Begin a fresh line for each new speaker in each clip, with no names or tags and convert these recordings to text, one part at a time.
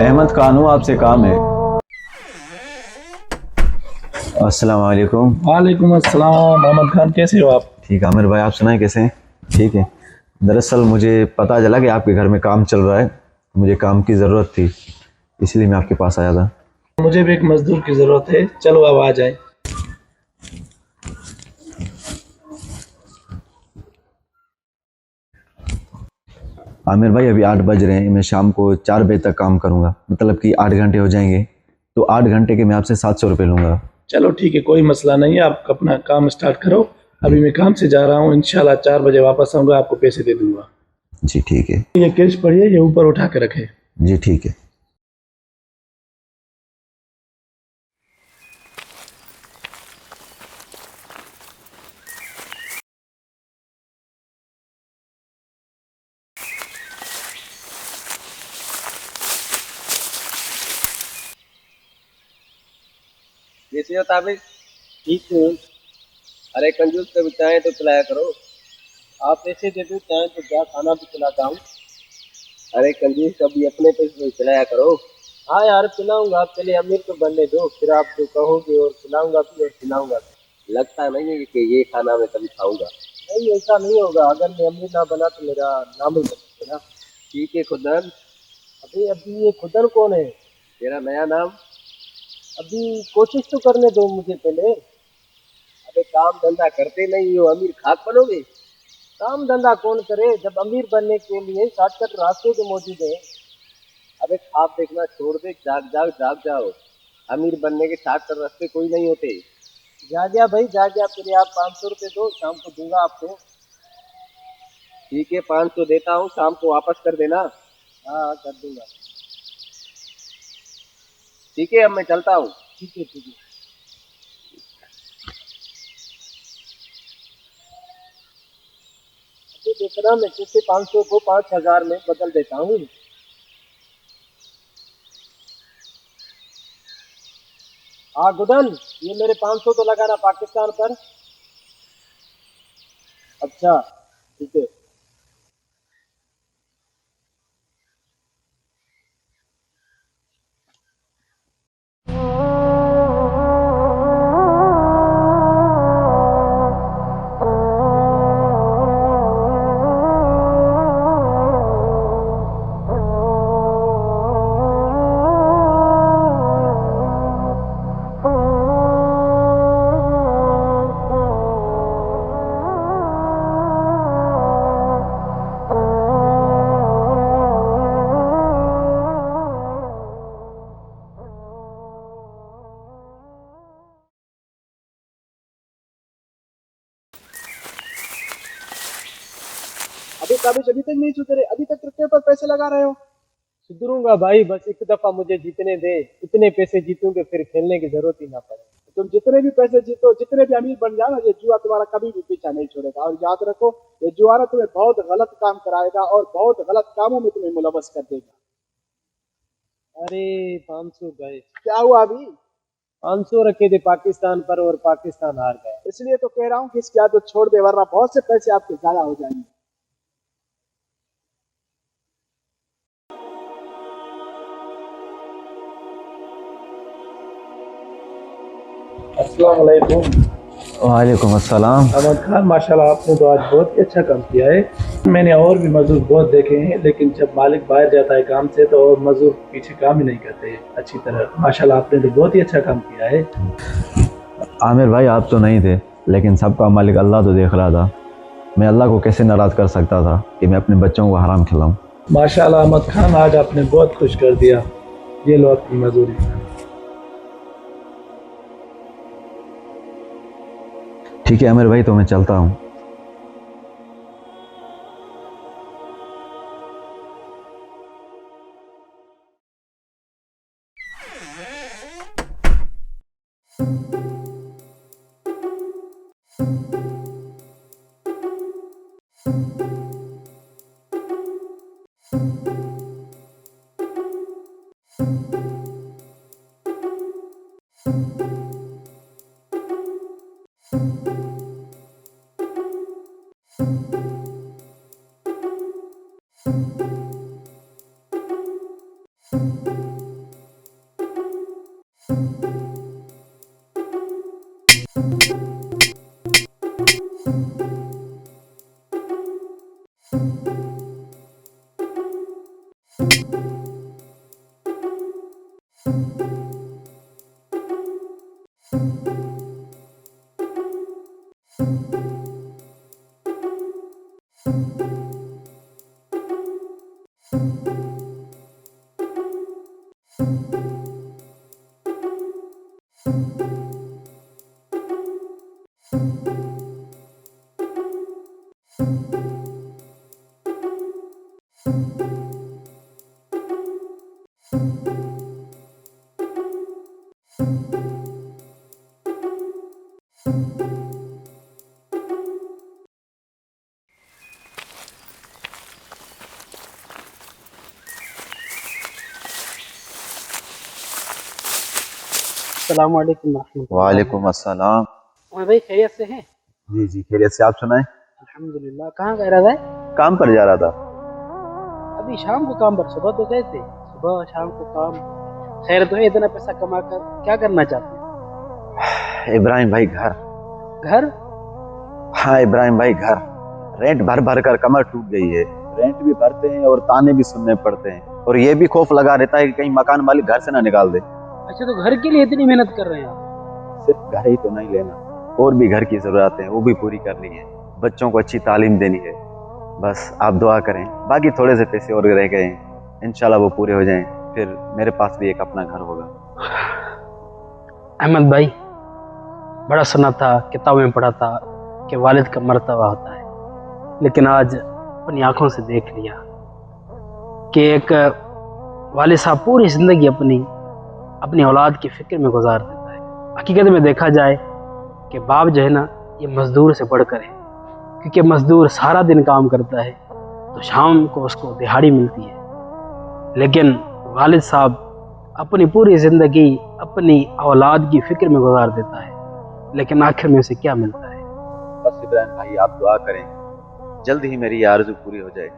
अहमद कानू, आपसे काम है। अस्सलाम वालेकुम।
वालेकुम अस्सलाम। मोहम्मद खान, कैसे हो आप?
ठीक है आमिर भाई, आप सुनाएं कैसे हैं? ठीक है। दरअसल मुझे पता चला कि आपके घर में काम चल रहा है, मुझे काम की ज़रूरत थी, इसलिए मैं आपके पास आया था।
मुझे भी एक मजदूर की जरूरत है, चलो अब आ जाए।
आमिर भाई, अभी 8 बज रहे हैं, मैं शाम को 4 बजे तक काम करूँगा, मतलब कि 8 घंटे हो जाएंगे, तो 8 घंटे के मैं आपसे 700 रुपये लूँगा।
चलो ठीक है, कोई मसला नहीं है, आप अपना काम स्टार्ट करो। अभी मैं काम से जा रहा हूँ, इंशाल्लाह 4 बजे वापस आऊँगा, आपको पैसे दे दूंगा।
जी ठीक है।
ये कैश पढ़िए, ये ऊपर उठा के रखे।
जी ठीक है।
जैसे हो ताबिज। ठीक है। अरे कंजूस से चाहे तो खिलाया करो। आप पैसे दे दो, चाहे तो क्या खाना भी खिलाता हूँ। अरे कंजूस, कभी अपने पैसे से खिलाया करो। हाँ यार, पिलाऊंगा, पहले अमीर को बनने दो, फिर आप जो कहोगे और खिलाऊंगा भी और खिलाऊंगा भी। लगता नहीं है कि ये खाना मैं कभी खाऊंगा। नहीं, ऐसा नहीं होगा, अगर मैं अमीर ना बना तो मेरा नाम ही बदल ना। ठीक है खुदन। अभी अभी ये खुदन कौन है? तेरा नया नाम। अभी कोशिश तो करने दो मुझे पहले। अबे काम धंधा करते नहीं हो, अमीर खाक बनोगे? काम धंधा कौन करे, जब अमीर बनने के लिए शॉर्टकट रास्ते तो मौजूद है। अबे ख्वाब देखना छोड़ दे, जाग जाग जाग जाओ। अमीर बनने के शॉर्टकट रास्ते कोई नहीं होते। जा गया भाई, जा गया। फिर आप 500 रुपये दो, शाम को दूंगा आपको। ठीक है, 500 देता हूँ, शाम को वापस कर देना। हाँ कर दूंगा। ठीक है, अब मैं चलता हूँ। ठीक है ठीक है। अभी देखना, मैं तुझसे 500 को 5000 में बदल देता हूँ। हाँ गुडन, ये मेरे 500 तो लगाना पाकिस्तान पर। अच्छा ठीक है। अभी काबिज अभी तक नहीं सुधरे, अभी तक ट्रैक्टर पर पैसे लगा रहे हो। सुधरूंगा भाई, बस एक दफा मुझे जीतने दे। इतने पैसे जीतूंगे फिर खेलने की जरूरत ही ना पड़े। तुम जितने भी पैसे जीतो, जितने भी अमीर बन जाओ ना, ये जुआ तुम्हारा कभी भी पीछा नहीं छोड़ेगा। और याद रखो, ये जुआ ना तुम्हें बहुत गलत काम कराएगा और बहुत गलत कामों में तुम्हें मुलवस कर देगा। अरे 500 गए, क्या हुआ अभी? 500 रखे थे पाकिस्तान पर और पाकिस्तान हार गया। इसलिए तो कह रहा हूँ कि इसकी आदत छोड़ दे, वरना बहुत से पैसे आपके जाया हो जाएंगे। अस्सलाम वालेकुम।
वालेकुम अस्सलाम।
अहमद खान, माशाल्लाह आपने तो आज बहुत ही अच्छा काम किया है। मैंने और भी मजदूर बहुत देखे हैं, लेकिन जब मालिक बाहर जाता है काम से तो और मजदूर पीछे काम ही नहीं करते अच्छी तरह। माशाल्लाह आपने तो बहुत ही अच्छा काम किया है।
आमिर भाई, आप तो नहीं थे, लेकिन सबका मालिक अल्लाह तो देख रहा था। मैं अल्लाह को कैसे नाराज़ कर सकता था कि मैं अपने बच्चों को हराम खिलाऊं।
माशाल्लाह अहमद खान, आज आपने बहुत खुश कर दिया। ये लो आपकी मजदूरी।
ठीक है अमीर भाई, तो मैं चलता हूँ।
अस्सलाम वालेकुम रहमतुल्लाह।
वालेकुम अस्सलाम।
और भाई खैरियत से हैं?
जी जी खैरियत से, आप सुनाएं।
अल्हम्दुलिल्लाह। कहाँ गए रहा है?
काम पर जा रहा था।
अभी शाम को काम पर, सुबह तो गए थे। सुबह शाम को काम। खैर तो है, इतना पैसा कमा कर क्या करना चाहते
इब्राहिम भाई घर।
हैं? घर?
हाँ इब्राहिम भाई घर। रेंट भर भर कर कमर टूट गई है। रेंट भी भरते हैं और ताने भी सुनने पड़ते हैं, और ये भी खौफ लगा रहता है कि कहीं मकान मालिक घर से ना निकाल दे।
अच्छा, तो घर के लिए इतनी मेहनत कर रहे हैं आप?
सिर्फ घर ही तो नहीं लेना, और भी घर की जरूरतें हैं, वो भी पूरी करनी है। बच्चों को अच्छी तालीम देनी है। बस आप दुआ करें, बाकी थोड़े से पैसे और रह गए हैं, इंशाल्लाह वो पूरे हो जाएं, फिर मेरे पास भी एक अपना घर होगा।
अहमद भाई, बड़ा सुना था, किताब में पढ़ा था कि वालिद का मर्तबा होता है, लेकिन आज अपनी आंखों से देख लिया कि एक वालिद साहब पूरी ज़िंदगी अपनी औलाद की फ़िक्र में गुजार देता है। हकीकत में देखा जाए कि बाप जो है ना, ये मज़दूर से बढ़कर है, क्योंकि मज़दूर सारा दिन काम करता है तो शाम को उसको दिहाड़ी मिलती है, लेकिन वालिद साहब अपनी पूरी ज़िंदगी अपनी औलाद की फ़िक्र में गुजार देता है, लेकिन आखिर में उसे क्या मिलता है?
बस इब्राहिम भाई आप दुआ करें, जल्द ही मेरी ये आरज़ू पूरी हो जाए।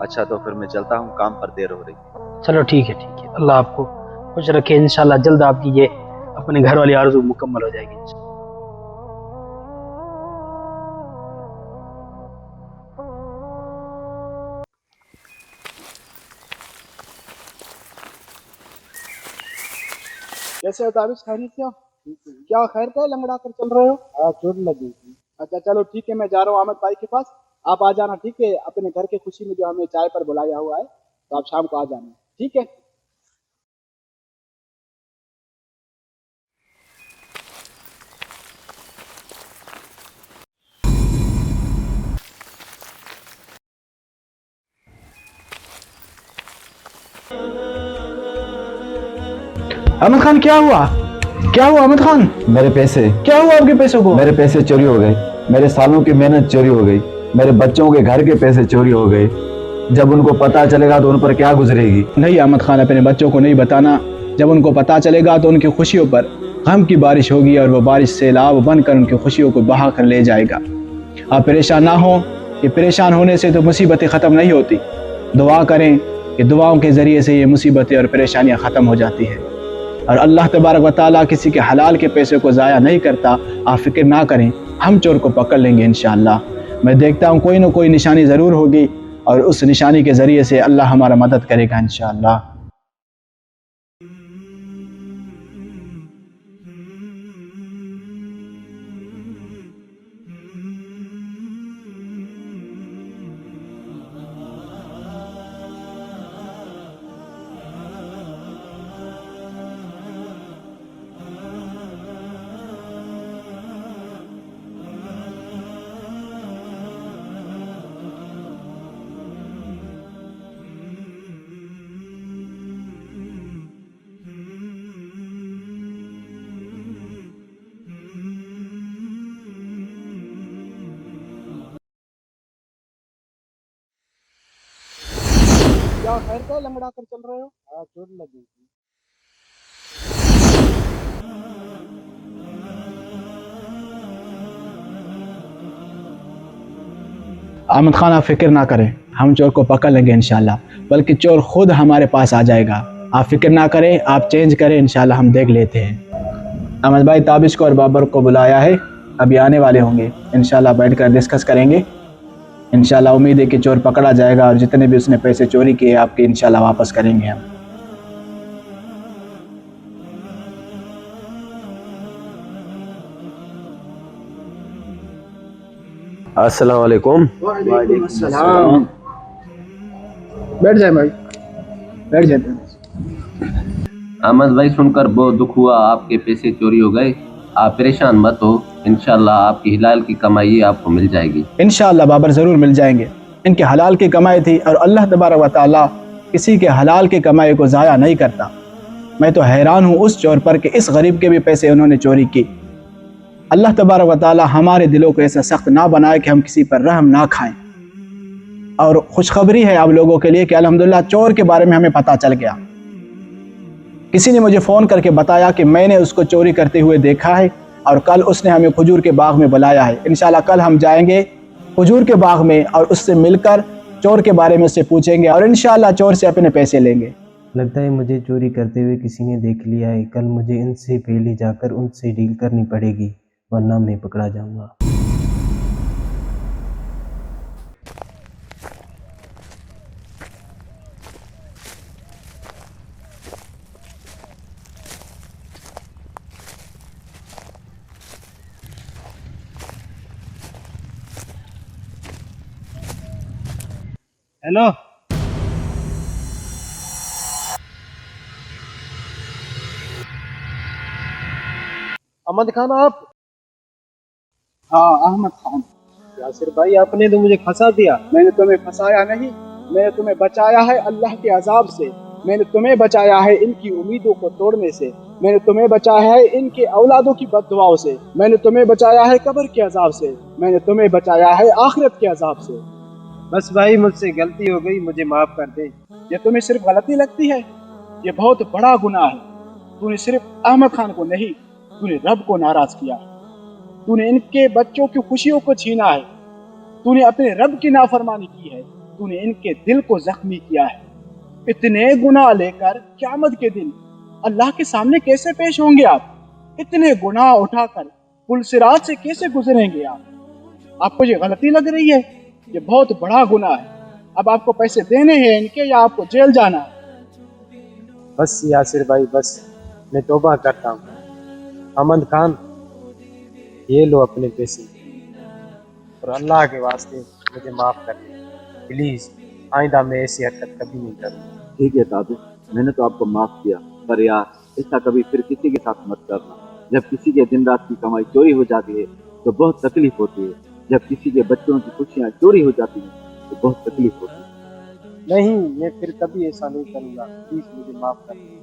अच्छा तो फिर मैं चलता हूँ, काम पर देर हो रही है।
चलो ठीक है, अल्लाह आपको खुश रखे। इंशाल्लाह जल्द आपकी ये अपने घर वाली आरज़ू मुकम्मल हो जाएगी।
कैसे हो ताबिश, खैरियत से हो? क्या खैर का है, लंगड़ा कर चल रहे हो? हाँ, चोट लगी थी। अच्छा चलो ठीक है, मैं जा रहा हूँ अहमद भाई के पास। आप आ जाना, ठीक है? अपने घर के खुशी में जो हमें चाय पर बुलाया हुआ है, तो आप शाम को आ जाना, ठीक है?
अहमद खान, क्या हुआ? क्या हुआ अहमद खान?
मेरे पैसे,
क्या हुआ आपके पैसों को?
मेरे पैसे चोरी हो गए। मेरे सालों की मेहनत चोरी हो गई। मेरे बच्चों के घर के पैसे चोरी हो गए। जब उनको पता चलेगा तो उन पर क्या गुजरेगी।
नहीं अहमद खान, अपने बच्चों को नहीं बताना। जब उनको पता चलेगा तो उनकी खुशियों पर गम की बारिश होगी, और वो बारिश सैलाब बनकर उनकी खुशियों को बहा कर ले जाएगा। आप परेशान ना हो, ये परेशान होने से तो मुसीबतें ख़त्म नहीं होती। दुआ करें कि दुआओं के ज़रिए से ये मुसीबतें और परेशानियां ख़त्म हो जाती है, और अल्लाह तबारक व तआला किसी के हलाल के पैसे को ज़ाया नहीं करता। आप फिक्र ना करें, हम चोर को पकड़ लेंगे इंशाअल्लाह। मैं देखता हूँ कोई ना कोई निशानी ज़रूर होगी, और उस निशानी के ज़रिए से अल्लाह हमारा मदद करेगा इंशाअल्लाह।
क्या खैर क्या लंगड़ा कर चल रहे हो? हाँ, चोट लगी थी। अहमद खान, आप फिक्र ना करें, हम चोर को पकड़ लेंगे इंशाल्लाह, बल्कि चोर खुद हमारे पास आ जाएगा। आप फिक्र ना करें, आप चेंज करें, इंशाल्लाह हम देख लेते हैं। अहमद भाई, ताबिश को और बाबर को बुलाया है, अभी आने वाले होंगे, इंशाल्लाह बैठकर डिस्कस करेंगे। इंशाल्लाह उम्मीद है कि चोर पकड़ा जाएगा और जितने भी उसने पैसे चोरी किए आपके इंशाल्लाह वापस करेंगे हम।
अस्सलाम वालेकुम।
बैठ जाए भाई, बैठ जाए।
अहमद भाई, सुनकर बहुत दुख हुआ, आपके पैसे चोरी हो गए। आप परेशान मत हो, इंशाल्लाह आपकी हिलाल की कमाई आपको मिल जाएगी।
इंशाअल्लाह बाबर ज़रूर मिल जाएंगे। इनके हलाल की कमाई थी और अल्लाह तबारक व तआला किसी के हलाल की कमाई को ज़ाया नहीं करता। मैं तो हैरान हूँ उस चोर पर कि इस गरीब के भी पैसे उन्होंने चोरी की। अल्लाह तबारक व तआला हमारे दिलों को ऐसा सख्त ना बनाए कि हम किसी पर रहम ना खाएं। और खुशखबरी है आप लोगों के लिए कि अल्हम्दुलिल्लाह चोर के बारे में हमें पता चल गया। किसी ने मुझे फ़ोन करके बताया कि मैंने उसको चोरी करते हुए देखा है और कल उसने हमें खजूर के बाग में बुलाया है। इंशाल्लाह कल हम जाएंगे खजूर के बाग में और उससे मिलकर चोर के बारे में उससे पूछेंगे और इंशाल्लाह चोर से अपने पैसे लेंगे।
लगता है मुझे चोरी करते हुए किसी ने देख लिया है। कल मुझे इनसे पहले जाकर उनसे डील करनी पड़ेगी, वरना मैं पकड़ा जाऊंगा।
हेलो,
अहमद खान आप?
हाँ अहमद खान।
यासिर भाई, आपने तो मुझे फंसा दिया।
मैंने तुम्हें फंसाया नहीं, मैंने तुम्हें बचाया है अल्लाह के अजाब से। मैंने तुम्हें बचाया है इनकी उम्मीदों को तोड़ने से। मैंने तुम्हें बचाया है इनके औलादों की बददुआओं से। मैंने तुम्हें बचाया है कब्र के अजाब से। मैंने तुम्हें बचाया है आखिरत के अजाब से।
बस भाई, मुझसे गलती हो गई, मुझे माफ कर दे।
ये तुम्हें सिर्फ गलती लगती है? ये बहुत बड़ा गुनाह है। तूने सिर्फ अहमद खान को नहीं, तूने रब को नाराज किया है। तूने इनके बच्चों की खुशियों को छीना है। तूने अपने रब की नाफरमानी की है। तूने इनके दिल को जख्मी किया है। इतने गुनाह लेकर क़यामत के दिन अल्लाह के सामने कैसे पेश होंगे आप? इतने गुनाह उठाकर पुल सिरात से कैसे गुजरेंगे आप? आपको ये गलती लग रही है? ये बहुत बड़ा गुनाह है। अब आपको पैसे देने हैं इनके या आपको जेल जाना है?
बस यासिर भाई, बस, मैं तौबा करता हूँ। अहमद खान, ये लो अपने पैसे, और अल्लाह के वास्ते मुझे माफ़ कर दे प्लीज़। आइंदा मैं ऐसी हरकत कभी नहीं करूँगा।
ठीक है ताबिश, मैंने तो आपको माफ़ किया, पर यार ऐसा कभी फिर किसी के साथ मत करना। जब किसी के दिन रात की कमाई चोरी हो जाती है तो बहुत तकलीफ होती है। जब किसी के बच्चों की खुशियाँ चोरी हो जाती हैं तो बहुत तकलीफ होती है।
नहीं, मैं फिर कभी ऐसा नहीं करूँगा, प्लीज़ मुझे माफ़ कर दे।